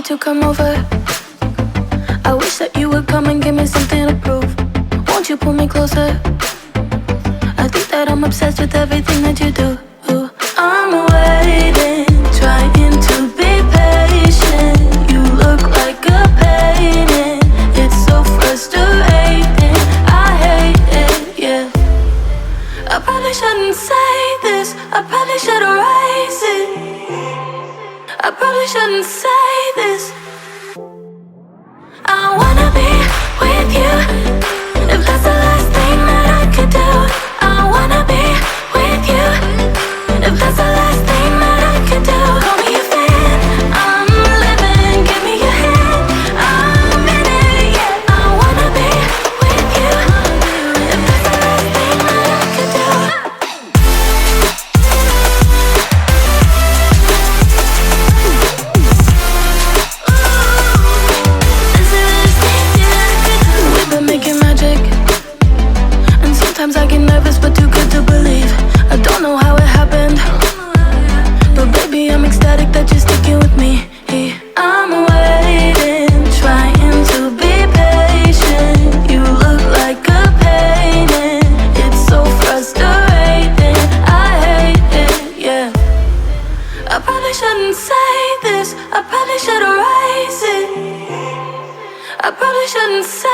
to come over. I wish that you would come and give me something to prove. Won't you pull me closer? I think that I'm obsessed with everything that you do. I'm waiting, trying to be patient. You look like a painting. It's so frustrating. I hate it, yeah. I probably shouldn't say this. I probably should erase it. I probably shouldn't say this. I wanna be with you. If that's the last thing that I could do, I wanna be with you. If that's the last thing that I could do, call me a fan. I'm living, give me your hand. I'm in it, yeah. I wanna be with you. If that's the last thing that I could do. We've been making magic, and sometimes I get nervous but too good to believe. I don't know how it happened, but baby I'm ecstatic that you're sticking with me. I'm waiting, trying to be patient. You look like a painting. It's so frustrating. I hate it, yeah. I probably shouldn't say this. I probably should erase it. I probably shouldn't say